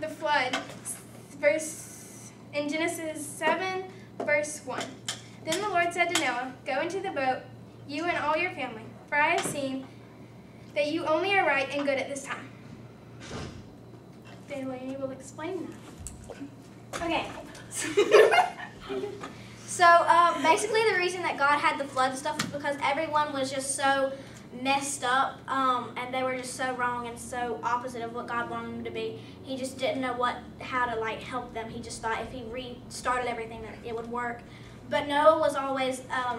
the flood, in Genesis 7, verse 1. Then the Lord said to Noah, "Go into the boat, you and all your family, for I have seen that you only are right and good at this time." Delaney will explain that. Okay. So basically the reason that God had the flood and stuff was because everyone was just so messed up, and they were just so wrong and so opposite of what God wanted them to be. He just didn't know how to help them. He just thought if he restarted everything that it would work. But Noah was always a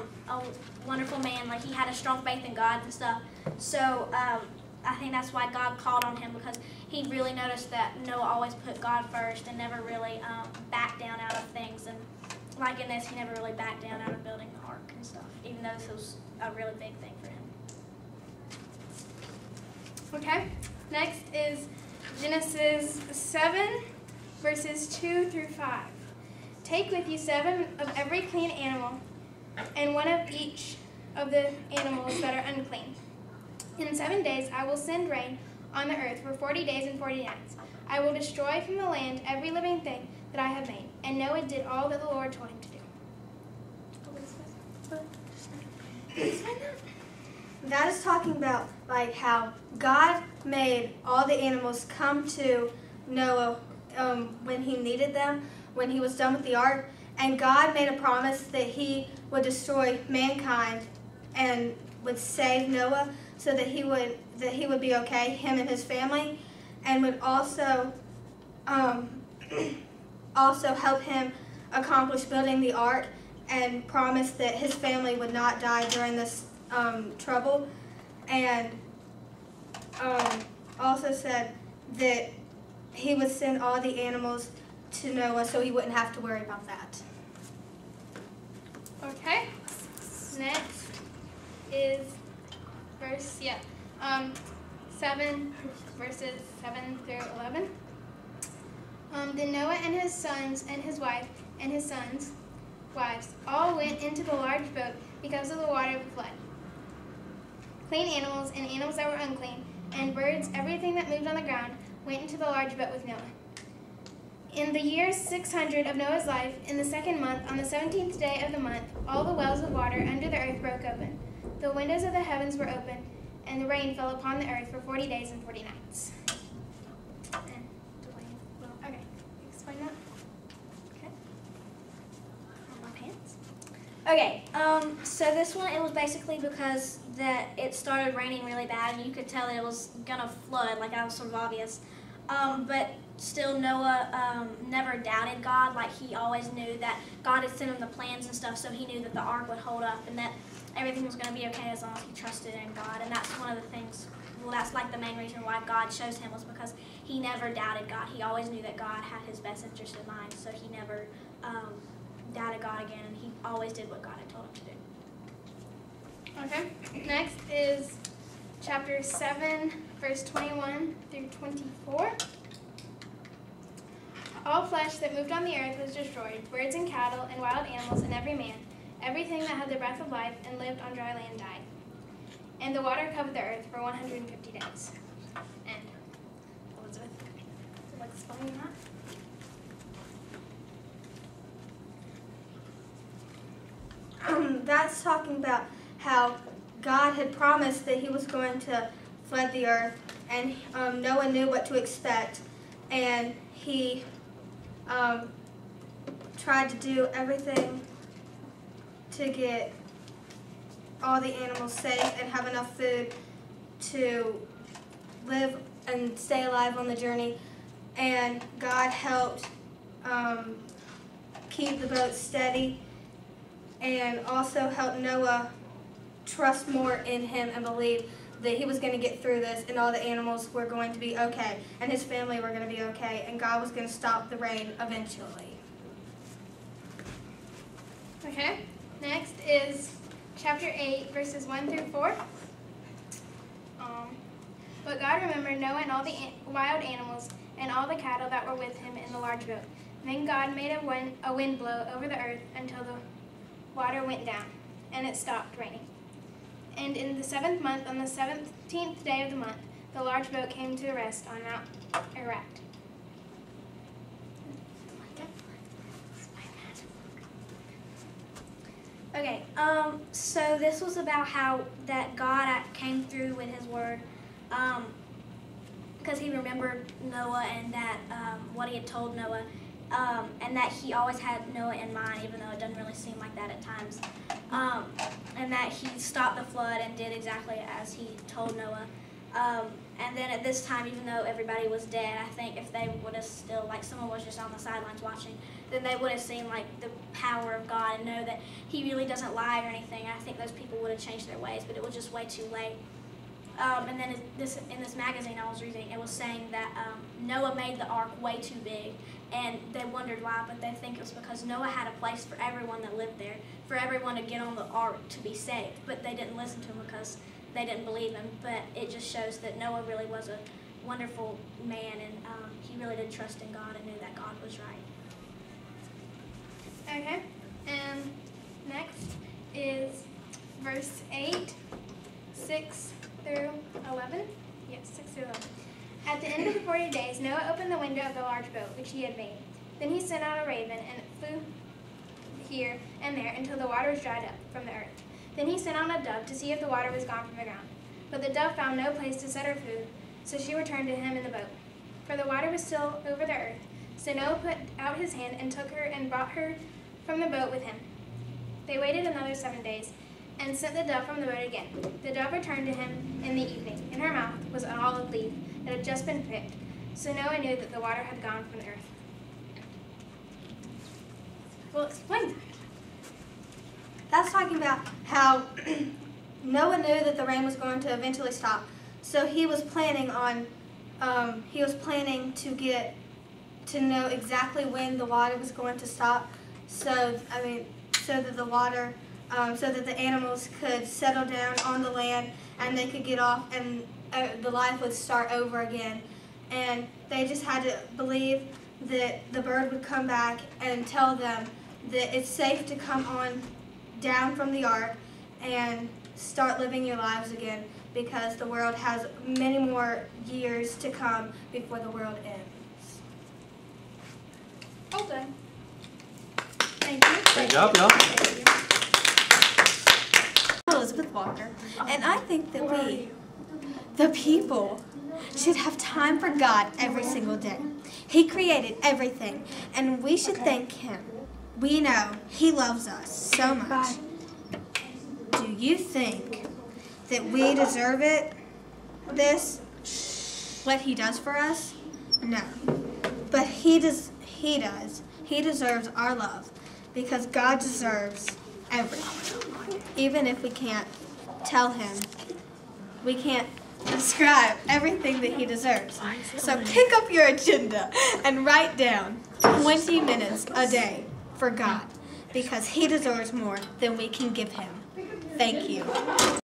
wonderful man. He had a strong faith in God and stuff. So I think that's why God called on him, because he really noticed that Noah always put God first and never really backed down out of things. And like in this, he never really backed down out of building the ark and stuff, even though this was a really big thing for him. Okay, next is Genesis 7, verses 2 through 5. Take with you 7 of every clean animal, and 1 of each of the animals that are unclean. In 7 days I will send rain on the earth for 40 days and 40 nights. I will destroy from the land every living thing that I have made. And Noah did all that the Lord told him to do. That is talking about how God made all the animals come to Noah when he needed them, when he was done with the ark, and God made a promise that he would destroy mankind and would save Noah so that he would be okay, him and his family, and would also help him accomplish building the ark, and promise that his family would not die during this trouble, and also said that he would send all the animals to Noah so he wouldn't have to worry about that. Okay, next is verse 7, verses 7 through 11. Then Noah and his sons and his wife and his sons' wives all went into the large boat because of the water of the flood. Clean animals and animals that were unclean, and birds, everything that moved on the ground, went into the large boat with Noah. In the year 600 of Noah's life, in the 2nd month, on the 17th day of the month, all the wells of water under the earth broke open. The windows of the heavens were opened, and the rain fell upon the earth for 40 days and 40 nights. And Delaney will, okay, explain that. Okay. My pants. Okay, so this one, it was basically because that it started raining really bad, and you could tell that it was gonna flood, that was sort of obvious. But still, Noah never doubted God. He always knew that God had sent him the plans and stuff, so he knew that the ark would hold up and that everything was going to be okay as long as he trusted in God. And that's one of the things, that's the main reason why God chose him, was because he never doubted God. He always knew that God had his best interest in mind, so he never doubted God again, and he always did what God had told him to do. Okay, next is chapter 7, verse 21 through 24. All flesh that moved on the earth was destroyed, birds and cattle and wild animals and every man. Everything that had the breath of life and lived on dry land died. And the water covered the earth for 150 days. And Elizabeth, would you like to explain that? That's talking about how God had promised that he was going to flood the earth, and no one knew what to expect, and he tried to do everything to get all the animals safe and have enough food to live and stay alive on the journey, and God helped keep the boat steady, and also helped Noah trust more in him and believe that he was going to get through this, and all the animals were going to be okay, and his family were going to be okay, and God was going to stop the rain eventually. Okay, next is chapter 8, verses 1 through 4. But God remembered Noah and all the wild animals and all the cattle that were with him in the large boat. Then God made a wind blow over the earth until the water went down, and it stopped raining. And in the 7th month, on the 17th day of the month, the large boat came to rest on Mount Ararat. Okay, so this was about how that God came through with his word, because he remembered Noah and that what he had told Noah, and that he always had Noah in mind, even though it doesn't really seem like that at times, and that he stopped the flood and did exactly as he told Noah. And then at this time, even though everybody was dead, I think if they would have still, like someone was just on the sidelines watching, then they would have seen like the power of God and know that he really doesn't lie or anything. I think those people would have changed their ways, but it was just way too late. And then in this magazine I was reading, it was saying that Noah made the ark way too big, and they wondered why, but they think it was because Noah had a place for everyone that lived there, for everyone to get on the ark to be saved, but they didn't listen to him because they didn't believe him. But it just shows that Noah really was a wonderful man, and he really did trust in God and knew that God was right. Okay, and next is verse 8, 6 through 11. Yes, 6 through 11. At the end of the 40 days, Noah opened the window of the large boat which he had made. Then he sent out a raven, and it flew here and there until the water was dried up from the earth. Then he sent out a dove to see if the water was gone from the ground. But the dove found no place to set her food, so she returned to him in the boat. For the water was still over the earth. So Noah put out his hand and took her and brought her from the boat with him. They waited another 7 days and sent the dove from the boat again. The dove returned to him in the evening. In her mouth was an olive leaf that had just been picked. So Noah knew that the water had gone from the earth. Well, explain that. That's talking about how Noah knew that the rain was going to eventually stop. So he was planning to know exactly when the water was going to stop. So that the water, so that the animals could settle down on the land and they could get off and the life would start over again. And they just had to believe that the bird would come back and tell them that it's safe to come on down from the ark and start living your lives again, because the world has many more years to come before the world ends. All done. Thank you. Great job, y'all. Elizabeth Walker, and I think that we, the people, should have time for God every single day. He created everything, and we should thank Him. We know He loves us so much. Do you think that we deserve it? What He does for us? No. But He does. He deserves our love, because God deserves everything. Even if we can't tell Him, we can't describe everything that He deserves. So pick up your agenda and write down 20 minutes a day for God, because He deserves more than we can give Him. Thank you.